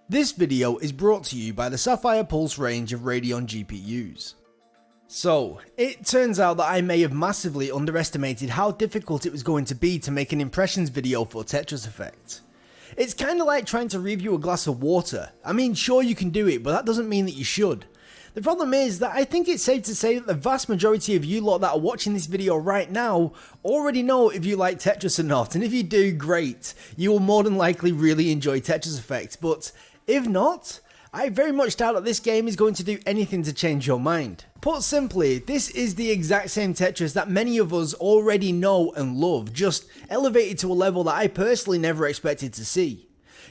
This video is brought to you by the SAPPHIRE Pulse range of RADEON GPUs. So, it turns out that I may have massively underestimated how difficult it was going to be to make an impressions video for Tetris Effect. It's kinda like trying to review a glass of water. I mean, sure you can do it, but that doesn't mean that you should. The problem is that I think it's safe to say that the vast majority of you lot that are watching this video right now already know if you like Tetris or not, and if you do, great. You will more than likely really enjoy Tetris Effect, but if not, I very much doubt that this game is going to do anything to change your mind. Put simply, this is the exact same Tetris that many of us already know and love, just elevated to a level that I personally never expected to see.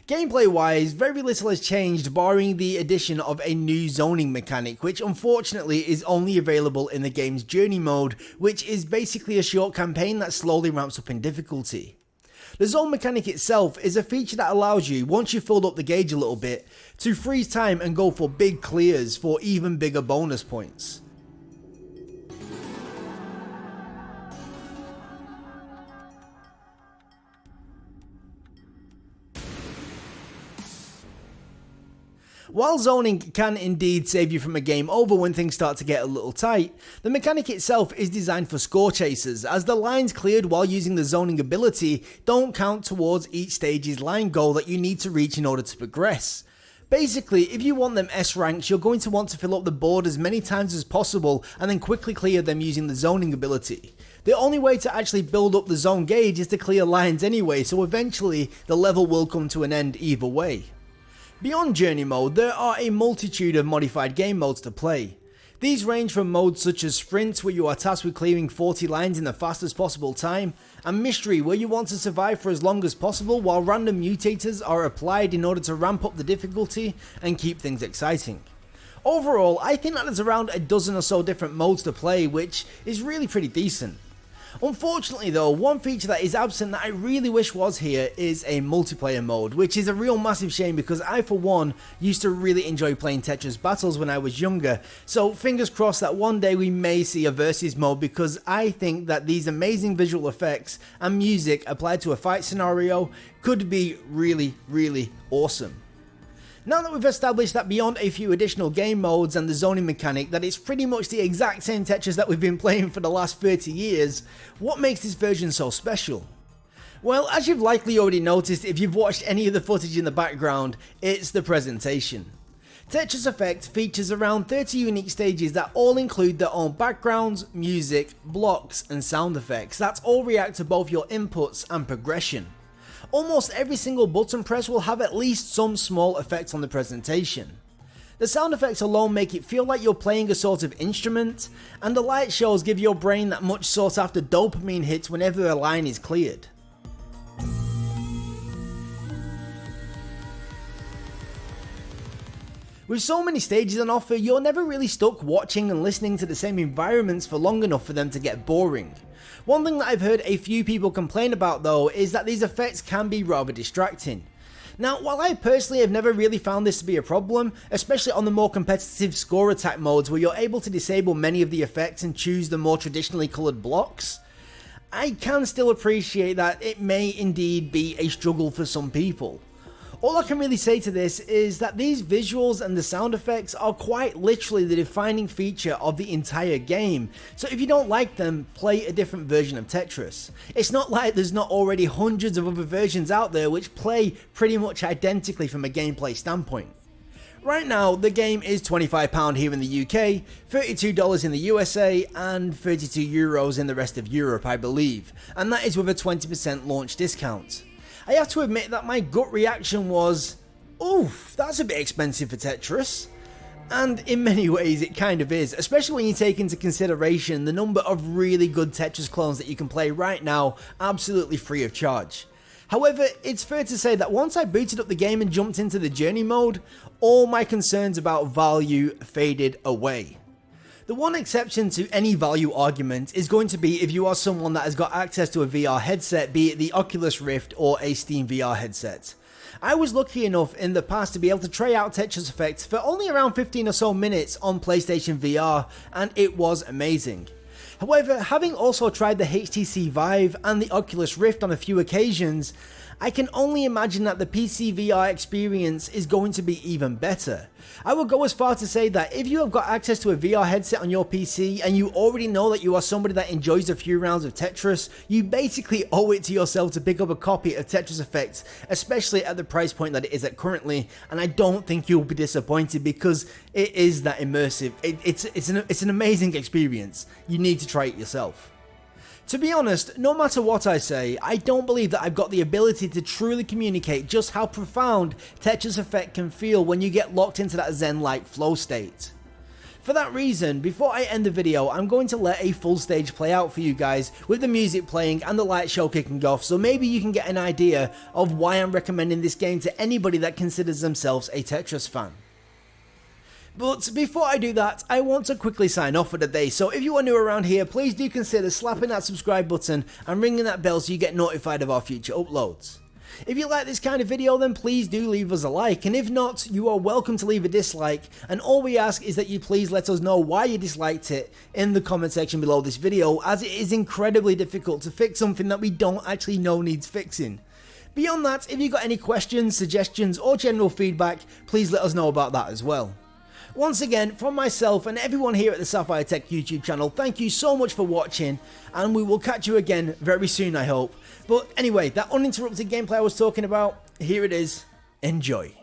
Gameplay wise, very little has changed barring the addition of a new zoning mechanic, which unfortunately is only available in the game's journey mode, which is basically a short campaign that slowly ramps up in difficulty. The zone mechanic itself is a feature that allows you, once you've filled up the gauge a little bit, to freeze time and go for big clears for even bigger bonus points. While zoning can indeed save you from a game over when things start to get a little tight, the mechanic itself is designed for score chasers, as the lines cleared while using the zoning ability don't count towards each stage's line goal that you need to reach in order to progress. Basically, if you want them S ranks, you're going to want to fill up the board as many times as possible and then quickly clear them using the zoning ability. The only way to actually build up the zone gauge is to clear lines anyway, so eventually the level will come to an end either way. Beyond journey mode, there are a multitude of modified game modes to play. These range from modes such as sprint, where you are tasked with clearing 40 lines in the fastest possible time, and mystery, where you want to survive for as long as possible while random mutators are applied in order to ramp up the difficulty and keep things exciting. Overall, I think that there's around a dozen or so different modes to play, which is really pretty decent. Unfortunately though, one feature that is absent that I really wish was here is a multiplayer mode, which is a real massive shame because I for one used to really enjoy playing Tetris battles when I was younger, so fingers crossed that one day we may see a versus mode, because I think that these amazing visual effects and music applied to a fight scenario could be really awesome. Now that we've established that beyond a few additional game modes and the zoning mechanic that it's pretty much the exact same Tetris that we've been playing for the last 30 years, what makes this version so special? Well, as you've likely already noticed if you've watched any of the footage in the background, it's the presentation. Tetris Effect features around 30 unique stages that all include their own backgrounds, music, blocks and sound effects that all react to both your inputs and progression. Almost every single button press will have at least some small effect on the presentation. The sound effects alone make it feel like you're playing a sort of instrument, and the light shows give your brain that much sought after dopamine hit whenever a line is cleared. With so many stages on offer, you're never really stuck watching and listening to the same environments for long enough for them to get boring. One thing that I've heard a few people complain about though is that these effects can be rather distracting. Now, while I personally have never really found this to be a problem, especially on the more competitive score attack modes where you're able to disable many of the effects and choose the more traditionally coloured blocks, I can still appreciate that it may indeed be a struggle for some people. All I can really say to this is that these visuals and the sound effects are quite literally the defining feature of the entire game, so if you don't like them, play a different version of Tetris. It's not like there's not already hundreds of other versions out there which play pretty much identically from a gameplay standpoint. Right now, the game is £25 here in the UK, $32 in the USA, and €32 in the rest of Europe, I believe, and that is with a 20% launch discount. I have to admit that my gut reaction was, oof, that's a bit expensive for Tetris. And in many ways it kind of is, especially when you take into consideration the number of really good Tetris clones that you can play right now absolutely free of charge. However, it's fair to say that once I booted up the game and jumped into the journey mode, all my concerns about value faded away. The one exception to any value argument is going to be if you are someone that has got access to a VR headset, be it the Oculus Rift or a Steam VR headset. I was lucky enough in the past to be able to try out Tetris Effect for only around 15 or so minutes on PlayStation VR, and it was amazing. However, having also tried the HTC Vive and the Oculus Rift on a few occasions, I can only imagine that the PC VR experience is going to be even better. I would go as far to say that if you have got access to a VR headset on your PC and you already know that you are somebody that enjoys a few rounds of Tetris, you basically owe it to yourself to pick up a copy of Tetris Effect, especially at the price point that it is at currently, and I don't think you'll be disappointed because it is that immersive. It's an amazing experience. You need to try it yourself. To be honest, no matter what I say, I don't believe that I've got the ability to truly communicate just how profound Tetris Effect can feel when you get locked into that zen-like flow state. For that reason, before I end the video, I'm going to let a full stage play out for you guys with the music playing and the light show kicking off, so maybe you can get an idea of why I'm recommending this game to anybody that considers themselves a Tetris fan. But before I do that, I want to quickly sign off for the day, so if you are new around here, please do consider slapping that subscribe button and ringing that bell so you get notified of our future uploads. If you like this kind of video, then please do leave us a like, and if not, you are welcome to leave a dislike, and all we ask is that you please let us know why you disliked it in the comment section below this video, as it is incredibly difficult to fix something that we don't actually know needs fixing. Beyond that, if you've got any questions, suggestions, or general feedback, please let us know about that as well. Once again, from myself and everyone here at the Sapphire Tech YouTube channel, thank you so much for watching, and we will catch you again very soon, I hope. But anyway, that uninterrupted gameplay I was talking about, here it is. Enjoy.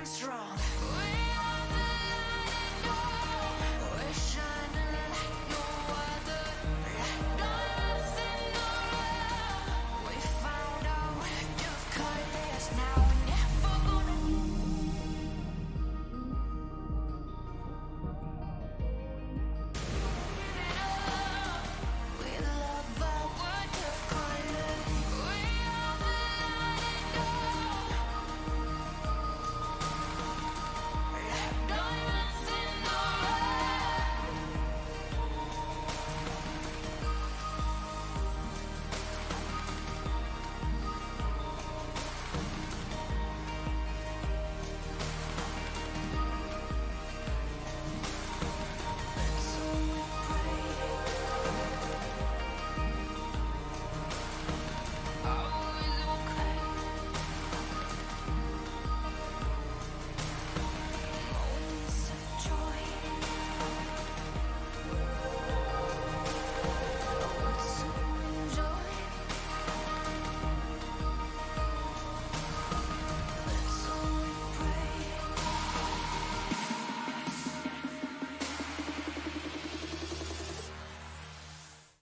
Strong.